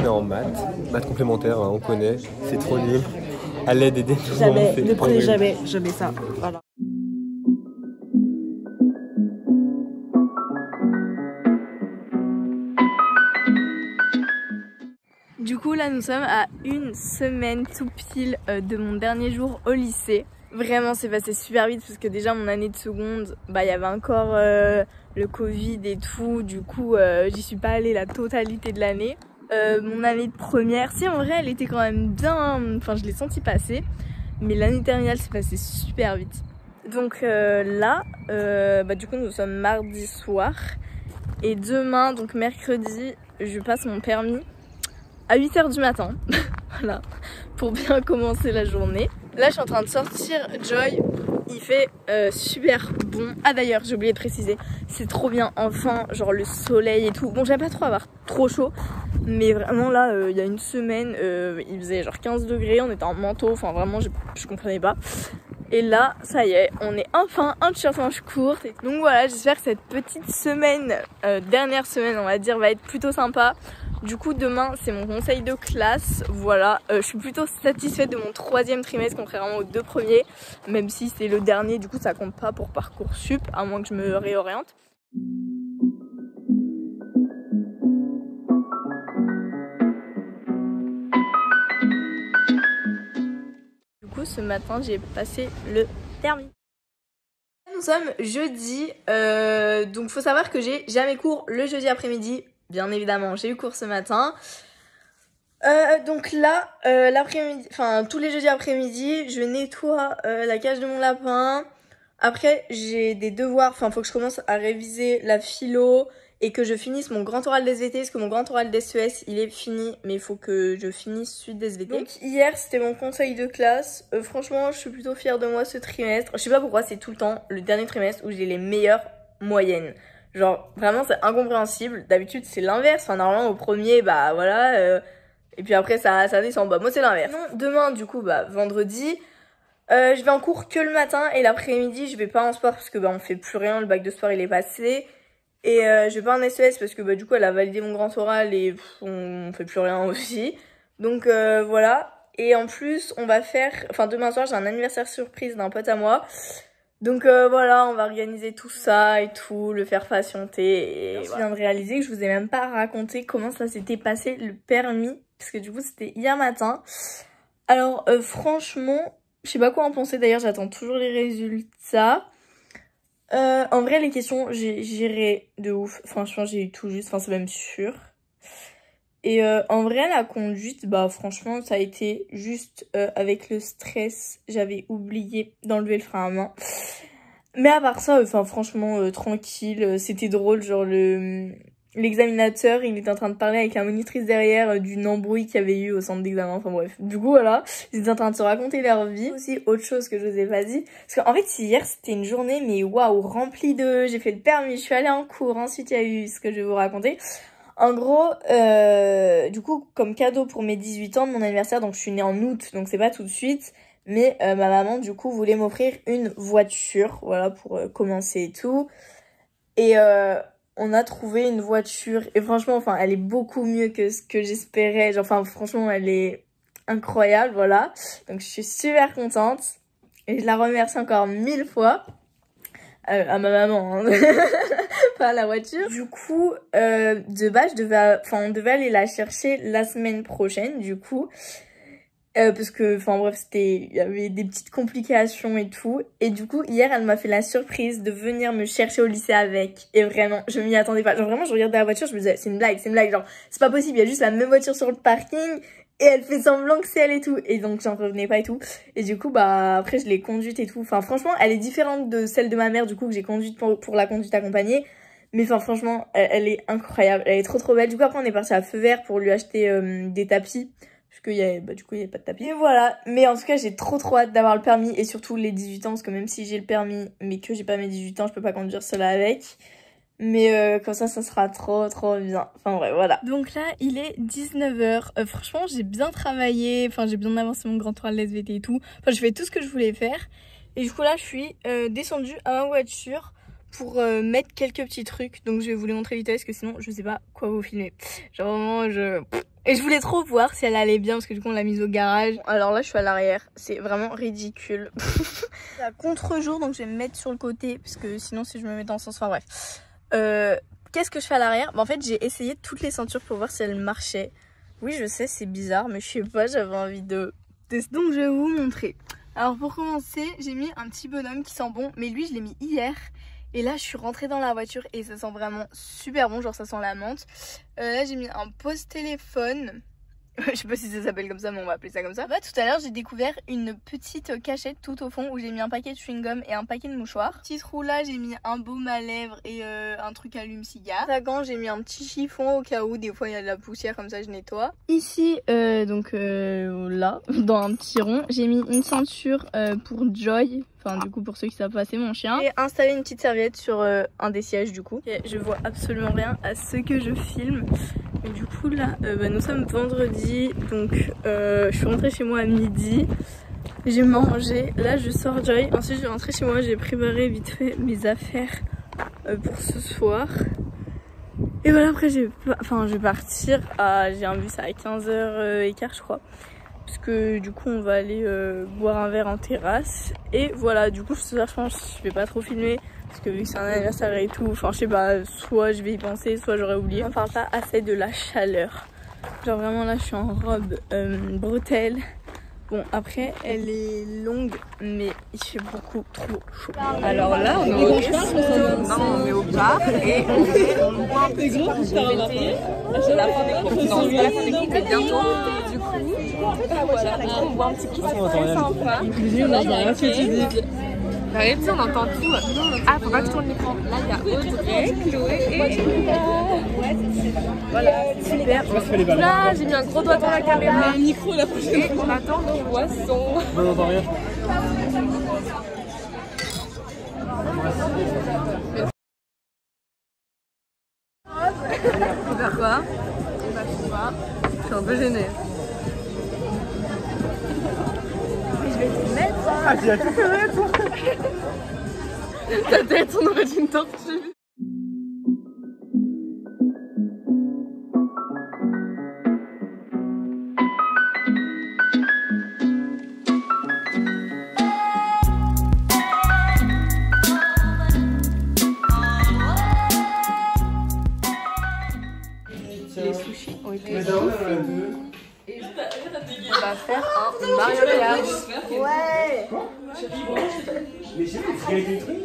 est en maths complémentaire, hein, on connaît, c'est trop nul. À l'aide des dénouements, Jamais, ne prenez jamais ça. Voilà. Du coup là nous sommes à une semaine tout pile de mon dernier jour au lycée. Vraiment c'est passé super vite parce que déjà mon année de seconde, il y avait encore le Covid et tout, du coup j'y suis pas allée la totalité de l'année. Mon année de première, si en vrai elle était quand même bien, enfin je l'ai senti passer, mais l'année terminale s'est passée super vite. Donc là, du coup nous sommes mardi soir et demain, donc mercredi, je passe mon permis à 8 h du matin, voilà, pour bien commencer la journée. Là je suis en train de sortir Joy, il fait super bon. Ah d'ailleurs j'ai oublié de préciser, c'est trop bien, enfin genre le soleil et tout. Bon j'aime pas trop avoir trop chaud, mais vraiment là il y a une semaine il faisait genre 15 degrés, on était en manteau, enfin vraiment je comprenais pas. Et là ça y est, on est enfin un t-shirt manche courte. Donc voilà, j'espère que cette petite semaine, dernière semaine on va dire, va être plutôt sympa. Du coup demain c'est mon conseil de classe, voilà, je suis plutôt satisfaite de mon 3e trimestre contrairement aux 2 premiers, même si c'est le dernier, du coup ça compte pas pour Parcoursup, à moins que je me réoriente. Du coup ce matin j'ai passé le permis. Nous sommes jeudi, donc faut savoir que j'ai jamais cours le jeudi après-midi. Bien évidemment, j'ai eu cours ce matin. Donc là, l'après-midi, enfin tous les jeudis après-midi, je nettoie la cage de mon lapin. Après, j'ai des devoirs, enfin faut que je commence à réviser la philo et que je finisse mon grand oral d'SVT parce que mon grand oral d'SES il est fini, mais il faut que je finisse suite d'SVT. Donc hier c'était mon conseil de classe. Franchement, je suis plutôt fière de moi ce trimestre. Je sais pas pourquoi c'est tout le temps le dernier trimestre où j'ai les meilleures moyennes. Genre vraiment c'est incompréhensible. D'habitude c'est l'inverse. Enfin normalement au premier voilà. Et puis après ça descend. Moi c'est l'inverse. Demain du coup vendredi. Je vais en cours que le matin et l'après-midi je vais pas en sport parce que on fait plus rien, le bac de sport il est passé. Et je vais pas en SES parce que du coup elle a validé mon grand oral et on fait plus rien aussi. Donc voilà. Et en plus on va faire, enfin demain soir j'ai un anniversaire surprise d'un pote à moi. Donc voilà, on va organiser tout ça et tout, le faire patienter. Et je viens de réaliser que je vous ai même pas raconté comment ça s'était passé le permis. Parce que du coup c'était hier matin. Alors franchement, je sais pas quoi en penser d'ailleurs, j'attends toujours les résultats. En vrai les questions j'ai géré de ouf, franchement j'ai eu tout juste, enfin c'est même sûr. Et en vrai la conduite, franchement ça a été juste avec le stress, j'avais oublié d'enlever le frein à main. Mais à part ça, franchement tranquille, c'était drôle, genre l'examinateur, il était en train de parler avec la monitrice derrière d'une embrouille qu'il y avait eu au centre d'examen, enfin bref. Du coup voilà, ils étaient en train de se raconter leur vie. Aussi autre chose que je vous ai pas dit, parce qu'en fait hier c'était une journée mais waouh, remplie de... J'ai fait le permis, je suis allée en cours, ensuite il y a eu ce que je vais vous raconter. En gros, du coup comme cadeau pour mes 18 ans de mon anniversaire, donc je suis née en août, donc c'est pas tout de suite, mais ma maman du coup voulait m'offrir une voiture, voilà, pour commencer et tout. Et on a trouvé une voiture et franchement elle est beaucoup mieux que ce que j'espérais, genre franchement elle est incroyable, voilà. Donc je suis super contente et je la remercie encore 1000 fois à ma maman, hein. Pas à la voiture. Du coup de base on devait aller la chercher la semaine prochaine du coup. Parce que bref, il y avait des petites complications et tout, et du coup hier elle m'a fait la surprise de venir me chercher au lycée avec, et vraiment je m'y attendais pas, genre vraiment je regardais la voiture, je me disais c'est une blague, genre c'est pas possible, il y a juste la même voiture sur le parking et elle fait semblant que c'est elle et tout, et donc j'en revenais pas et tout, et du coup après je l'ai conduite et tout, franchement elle est différente de celle de ma mère du coup que j'ai conduite pour la conduite accompagnée, mais franchement elle est incroyable, elle est trop belle. Du coup après on est parti à Feu Vert pour lui acheter des tapis, parce qu'il du coup il y avait pas de tapis. Et voilà, mais en tout cas j'ai trop hâte d'avoir le permis, et surtout les 18 ans, parce que même si j'ai le permis mais que j'ai pas mes 18 ans, je peux pas conduire seule avec. Mais comme ça sera trop bien. Enfin bref, voilà. Donc là il est 19 h, franchement j'ai bien travaillé, j'ai bien avancé mon grand oral de SVT et tout. J'ai fait tout ce que je voulais faire. Et du coup là je suis descendue à ma voiture pour mettre quelques petits trucs. Donc je vais vous les montrer vite parce que sinon je sais pas quoi vous filmer. Genre vraiment Et je voulais trop voir si elle allait bien parce que du coup on l'a mise au garage. Alors là je suis à l'arrière, c'est vraiment ridicule. C'est à contre-jour donc je vais me mettre sur le côté parce que sinon si je me mets dans le sens, enfin bref. Qu'est-ce que je fais à l'arrière? En fait j'ai essayé toutes les ceintures pour voir si elles marchaient. Oui je sais c'est bizarre mais je sais pas, j'avais envie de tester. Donc je vais vous montrer. Alors pour commencer j'ai mis un petit bonhomme qui sent bon mais lui je l'ai mis hier. Et là je suis rentrée dans la voiture et ça sent vraiment super bon, genre ça sent la menthe. Là j'ai mis un pose-téléphone. Je sais pas si ça s'appelle comme ça mais on va appeler ça comme ça. Bah, tout à l'heure j'ai découvert une petite cachette tout au fond où j'ai mis un paquet de chewing-gum et un paquet de mouchoirs. Petit trou là j'ai mis un baume à lèvres et un truc allume-cigare. Sagan j'ai mis un petit chiffon au cas où des fois il y a de la poussière comme ça je nettoie. Ici là dans un petit rond j'ai mis une ceinture pour Joy. Enfin du coup pour ceux qui savent pas c'est mon chien. J'ai installé une petite serviette sur un des sièges du coup. Et je vois absolument rien à ce que je filme. Et du coup là nous sommes vendredi donc je suis rentrée chez moi à midi. J'ai mangé, là je sors Joy. Ensuite je suis rentrée chez moi, j'ai préparé vite fait mes affaires pour ce soir. Et voilà après je vais partir, j'ai un bus à 15h15 je crois. Parce que du coup on va aller boire un verre en terrasse. Et voilà du coup ce soir je pense je vais pas trop filmer. Parce que vu que c'est un anniversaire et tout, enfin je sais pas, soit je vais y penser, soit j'aurais oublié. On parle pas assez de la chaleur. Genre vraiment là je suis en robe bretelle. Bon après elle est longue mais il fait beaucoup trop chaud. Alors là on est au bar et on boit un petit peu. C'est la fin des cours. Non, c'est pas la fin des cours mais bientôt. Du coup voilà, on boit un petit peu très sympa. Arrête, on entend tout. Ah, faut pas que je tourne l'écran. Là, il y a Audrey, Chloé et voilà, super. Là, j'ai mis un gros doigt dans la caméra. Un micro la prochaine. Et on attend nos boissons. On n'entend rien. On va faire quoi? Je sais pas. Je suis un peu gênée. Je vais te mettre. Ah, tu as tout fait toi. Ta tête, on aurait dit une tortue. Les sushis ont été tout finis. On va faire un Mario Kart. Ouais. Mais j'ai vu des trucs.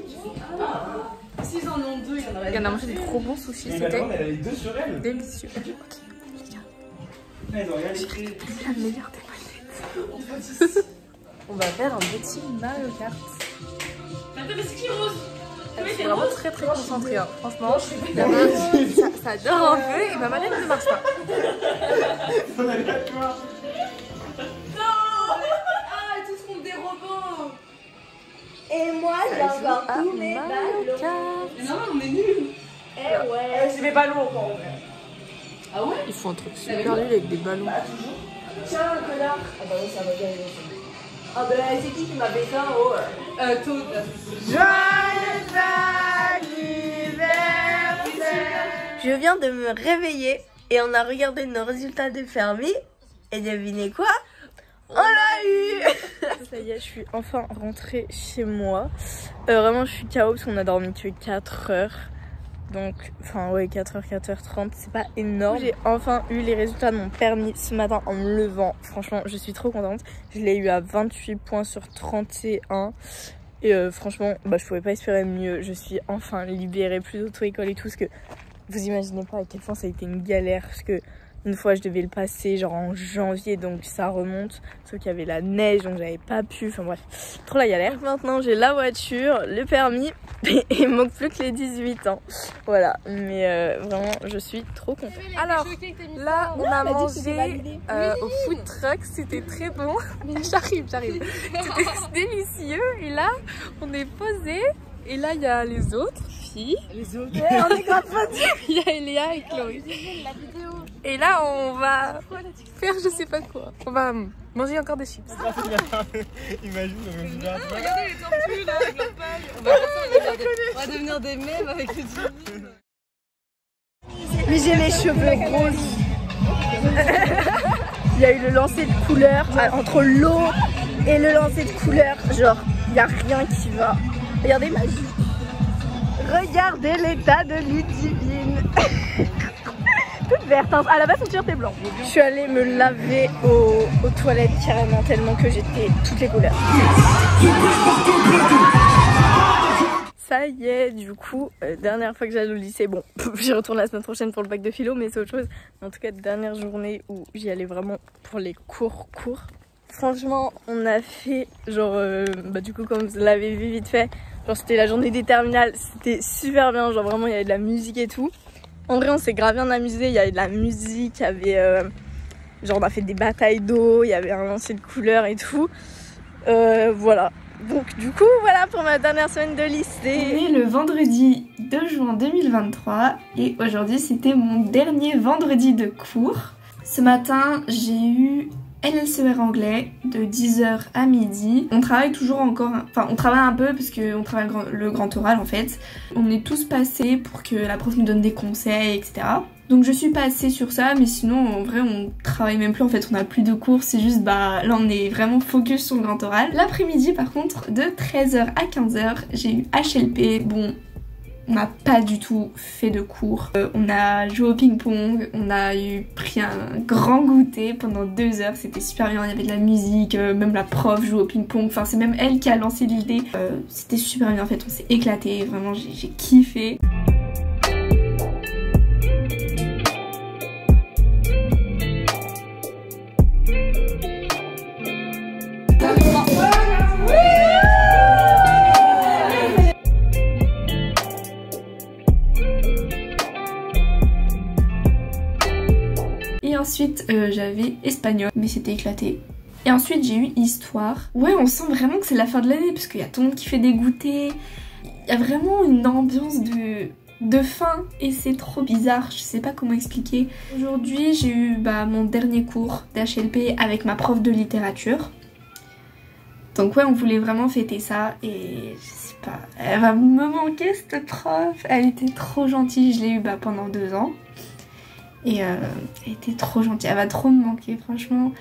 S'ils en ont deux, il y en a mangé des trop bons sushis, c'était délicieux. La meilleure des manettes. On va faire un petit Mario Kart. Je suis vraiment très très concentrée, hein. Franchement, ça dort un peu et ma manette ne marche pas. Et moi, j'ai encore tous mes ballons. Non, on est nuls. Eh ouais. C'est mes ballons encore. Ah ouais? Ils font un truc super nul avec des ballons. Tiens, un connard. Ah bah oui, ça va bien. Ah bah c'est qui m'a fait ça? Oh. Tout. Joyeux anniversaire. Je viens de me réveiller et on a regardé nos résultats de permis. Et devinez quoi? On l'a eu. Ça y est, je suis enfin rentrée chez moi. Vraiment, je suis KO parce qu'on a dormi que 4 heures. Donc, enfin, ouais, 4h, 4h30, c'est pas énorme. J'ai enfin eu les résultats de mon permis ce matin en me levant. Franchement, je suis trop contente. Je l'ai eu à 28 points sur 31. Et franchement, bah, je pouvais pas espérer mieux. Je suis enfin libérée, plus d'auto-école et tout. Parce que vous imaginez pas à quel point ça a été une galère. Parce que une fois je devais le passer genre en janvier, donc ça remonte, sauf qu'il y avait la neige donc j'avais pas pu, enfin bref, trop la galère. Donc maintenant j'ai la voiture, le permis et il me manque plus que les 18 ans. Voilà, mais vraiment je suis trop contente. Alors là on a mangé au food truck, c'était très bon. J'arrive. C'était délicieux et là on est posé et là il y a les autres filles. Les autres ouais, on est grave posés. Il y a Elia et Chloé. Et là on va faire je sais pas quoi. On va manger encore des chips. Imagine, on va regardez les tortues là avec leur paille. On va faire ça, regardez. va devenir des mèmes avec le Jimmy. Mais j'ai les cheveux roses. Il y a eu le lancer de couleur entre l'eau et le lancer de couleur. Genre, il n'y a rien qui va. Regardez ma joue. Regardez l'état de Ludivine. Toute verte. Hein. À la base, son t-shirt est blanc. Je suis allée me laver aux toilettes carrément tellement que j'étais toutes les couleurs. Ça y est, du coup, dernière fois que j'allais au lycée, bon, j'y retourne la semaine prochaine pour le bac de philo, mais c'est autre chose. En tout cas, dernière journée où j'y allais vraiment pour les cours. Franchement, on a fait, genre, du coup, comme vous l'avez vu vite fait, genre c'était la journée des terminales, c'était super bien, genre vraiment il y avait de la musique et tout. En vrai, on s'est grave bien amusé, il y avait de la musique, il y avait, genre on a fait des batailles d'eau, il y avait un lancer de couleurs et tout. Voilà. Donc du coup, voilà pour ma dernière semaine de lycée. On est le vendredi 2 juin 2023 et aujourd'hui c'était mon dernier vendredi de cours. Ce matin, j'ai eu LLCR anglais de 10h à midi. On travaille toujours encore, enfin on travaille un peu parce qu'on travaille le grand oral en fait. On est tous passés pour que la prof nous donne des conseils, etc. Donc je suis passée sur ça, mais sinon en vrai on travaille même plus en fait, on a plus de cours, c'est juste là on est vraiment focus sur le grand oral. L'après-midi par contre de 13h à 15h j'ai eu HLP, bon on n'a pas du tout fait de cours. On a joué au ping-pong, on a pris un grand goûter pendant 2 heures, c'était super bien, il y avait de la musique, même la prof joue au ping-pong, enfin c'est même elle qui a lancé l'idée. C'était super bien en fait, on s'est éclaté, vraiment j'ai kiffé. Et ensuite j'avais espagnol, mais c'était éclaté. Et ensuite j'ai eu histoire. Ouais, on sent vraiment que c'est la fin de l'année parce qu'il y a tout le monde qui fait des goûters. Il y a vraiment une ambiance de fin et c'est trop bizarre, je sais pas comment expliquer. Aujourd'hui j'ai eu mon dernier cours d'HLP avec ma prof de littérature. Donc ouais, on voulait vraiment fêter ça et je sais pas, elle va me manquer cette prof. Elle était trop gentille, je l'ai eu pendant 2 ans. Et elle était trop gentille, elle va trop me manquer franchement.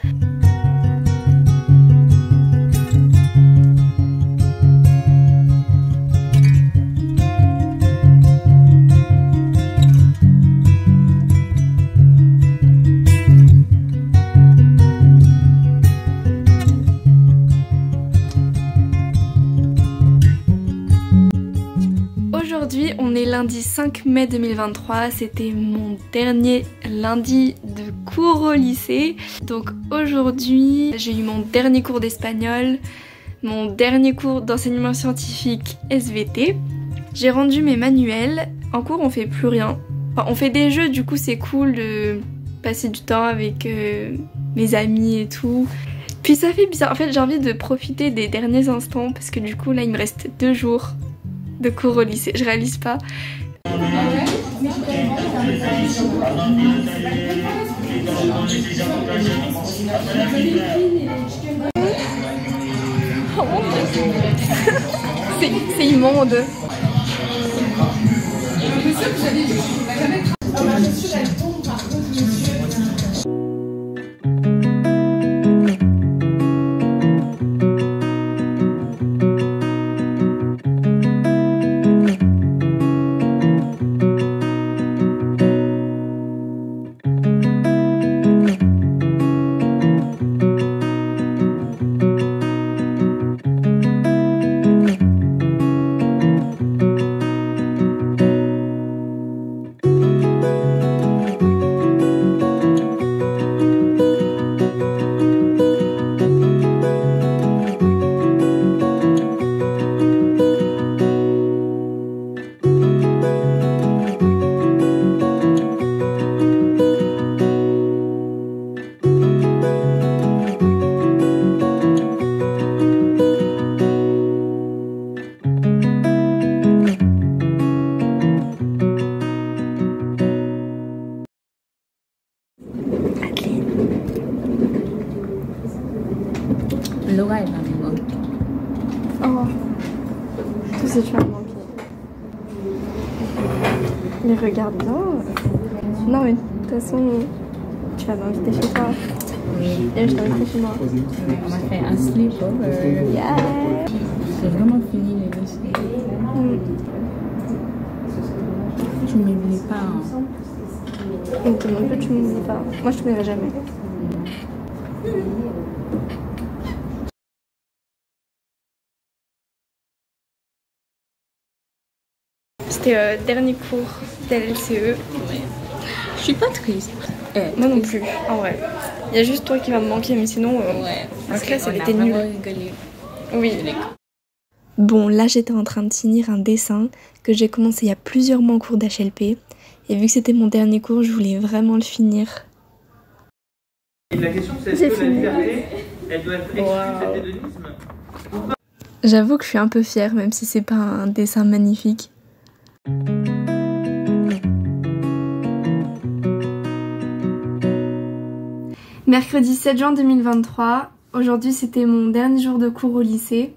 Aujourd'hui, on est lundi 5 mai 2023, c'était mon dernier lundi de cours au lycée. Donc aujourd'hui, j'ai eu mon dernier cours d'espagnol, mon dernier cours d'enseignement scientifique SVT. J'ai rendu mes manuels. En cours, on fait plus rien. Enfin, on fait des jeux, du coup c'est cool de passer du temps avec mes amis et tout. Puis ça fait bizarre, en fait j'ai envie de profiter des derniers instants parce que du coup là il me reste 2 jours de cours au lycée, je réalise pas. C'est immonde. Laura, elle va me manquer. Oh, tout ça tu vas me manquer. Mais regarde bien. Non mais de toute façon, tu vas m'inviter chez toi. Et je t'inviterai chez moi. On a fait un sleepover. Yeah. C'est vraiment fini les dossiers. Tu ne m'oublies pas. Hein. Donc non plus tu m'oublies pas. Moi je t'oublierai jamais. C'était dernier cours d'LCE. Je suis pas triste. Moi non plus, en vrai. Il y a juste toi qui va me manquer, mais sinon, la classe elle était nulle. Oui. Bon, là j'étais en train de finir un dessin que j'ai commencé il y a plusieurs mois en cours d'HLP. Et vu que c'était mon dernier cours, je voulais vraiment le finir. La question c'est est-ce que la liberté, elle doit être exclue de cet hédonisme ou pas? J'avoue que je suis un peu fière, même si c'est pas un dessin magnifique. Mercredi 7 juin 2023, aujourd'hui c'était mon dernier jour de cours au lycée.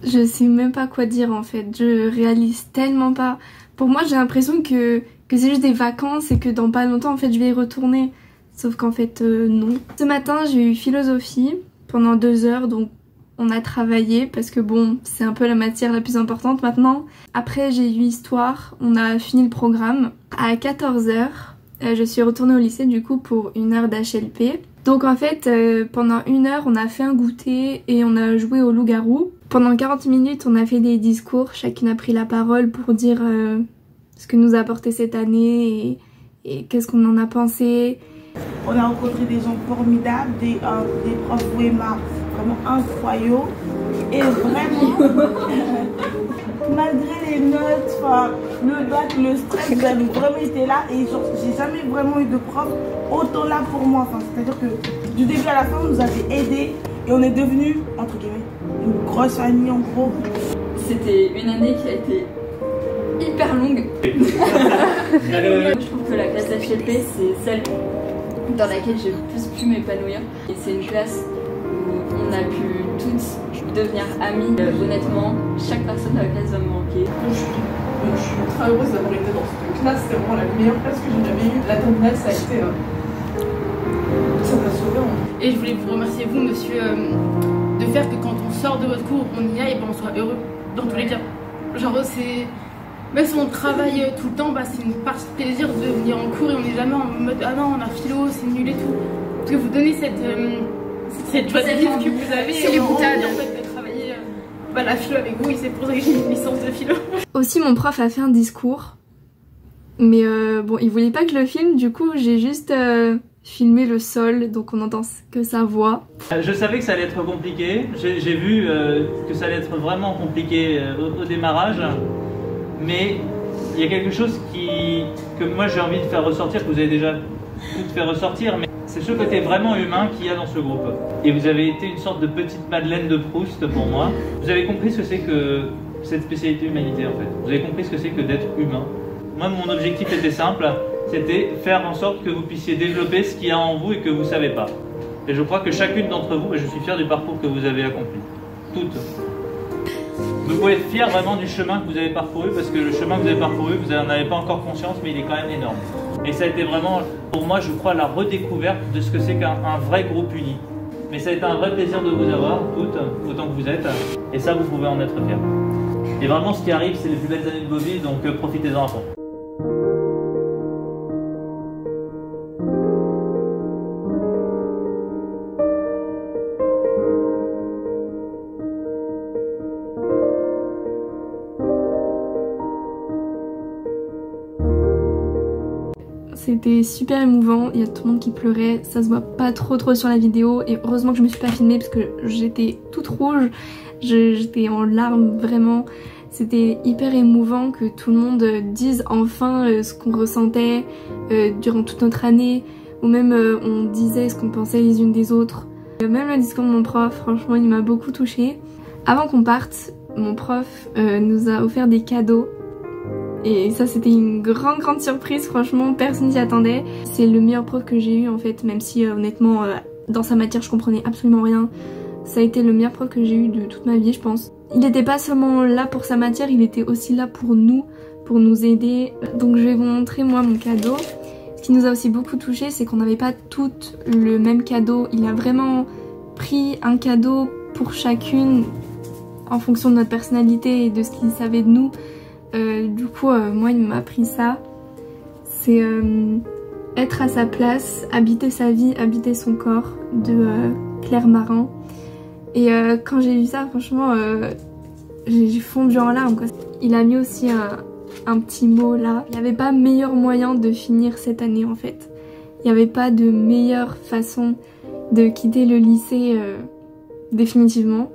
Je sais même pas quoi dire en fait, je réalise tellement pas. Pour moi j'ai l'impression que c'est juste des vacances et que dans pas longtemps en fait je vais y retourner. Sauf qu'en fait non. Ce matin j'ai eu philosophie pendant 2 heures, donc on a travaillé parce que bon c'est un peu la matière la plus importante maintenant. Après j'ai eu histoire, on a fini le programme. À 14 h je suis retournée au lycée du coup pour 1 heure d'HLP. Donc en fait pendant 1 heure on a fait un goûter et on a joué au loup-garou. Pendant 40 minutes on a fait des discours, chacune a pris la parole pour dire ce que nous a apporté cette année et qu'est-ce qu'on en a pensé. On a rencontré des gens formidables, des profs Wema vraiment incroyables et vraiment malgré les notes, le bac, le stress, vous avez vraiment été là et j'ai jamais vraiment eu de prof autant là pour moi. C'est-à-dire que du début à la fin, on nous avait aidés et on est devenus, entre guillemets, une grosse famille en gros. C'était une année qui a été hyper longue. Je trouve que la classe HLP, c'est celle dans laquelle j'ai le plus pu m'épanouir. Et c'est une classe où on a pu toutes devenir amies. Honnêtement, chaque personne de la classe va me manquer. Je suis très heureuse d'avoir été dans cette classe, c'est vraiment la meilleure classe que j'ai jamais eue. La terminale, ça a été... ça m'a sauvé. Et je voulais vous remercier, vous, monsieur, de faire que quand on sort de votre cours, on y aille et on soit heureux, dans tous les cas. Genre, c'est... Même si on travaille tout le temps, c'est une partie de plaisir de venir en cours et on n'est jamais en mode « Ah non, on a philo, c'est nul et tout ». Parce que vous donnez cette joie de vivre que vous avez. C'est les boutades. En fait, de travailler la philo avec vous et c'est pour ça que j'ai une licence de philo. Aussi, mon prof a fait un discours. Mais bon, il voulait pas que je le filme, du coup, j'ai juste filmé le sol, donc on entend que sa voix. Je savais que ça allait être compliqué. J'ai vu que ça allait être vraiment compliqué au démarrage. Mais il y a quelque chose que moi j'ai envie de faire ressortir, que vous avez déjà tout fait ressortir, mais c'est ce côté vraiment humain qu'il y a dans ce groupe. Et vous avez été une sorte de petite Madeleine de Proust pour moi. Vous avez compris ce que c'est que cette spécialité humanité en fait. Vous avez compris ce que c'est que d'être humain. Moi mon objectif était simple, c'était faire en sorte que vous puissiez développer ce qu'il y a en vous et que vous ne savez pas. Et je crois que chacune d'entre vous, et je suis fier du parcours que vous avez accompli. Toutes. Vous pouvez être fier vraiment du chemin que vous avez parcouru parce que le chemin que vous avez parcouru, vous n'en avez pas encore conscience, mais il est quand même énorme. Et ça a été vraiment, pour moi, je crois, la redécouverte de ce que c'est qu'un vrai groupe uni. Mais ça a été un vrai plaisir de vous avoir, toutes, autant que vous êtes, et ça, vous pouvez en être fiers. Et vraiment, ce qui arrive, c'est les plus belles années de vos vies, donc profitez-en à fond. C'était super émouvant, il y a tout le monde qui pleurait, ça se voit pas trop sur la vidéo et heureusement que je me suis pas filmée parce que j'étais toute rouge, j'étais en larmes vraiment. C'était hyper émouvant que tout le monde dise enfin ce qu'on ressentait durant toute notre année, ou même on disait ce qu'on pensait les unes des autres. Même le discours de mon prof, franchement il m'a beaucoup touchée. Avant qu'on parte, mon prof nous a offert des cadeaux. Et ça c'était une grande surprise, franchement personne s'y attendait. C'est le meilleur prof que j'ai eu en fait, même si honnêtement dans sa matière je comprenais absolument rien. Ça a été le meilleur prof que j'ai eu de toute ma vie je pense. il n'était pas seulement là pour sa matière, il était aussi là pour nous aider. Donc je vais vous montrer moi mon cadeau. Ce qui nous a aussi beaucoup touché, c'est qu'on n'avait pas toutes le même cadeau. Il a vraiment pris un cadeau pour chacune en fonction de notre personnalité et de ce qu'il savait de nous. Du coup, moi il m'a pris ça. C'est être à sa place, habiter sa vie, habiter son corps de Claire Marin. Et quand j'ai lu ça, franchement, j'ai fondu en larmes, quoi. Il a mis aussi un petit mot là. Il n'y avait pas meilleur moyen de finir cette année en fait. Il n'y avait pas de meilleure façon de quitter le lycée définitivement.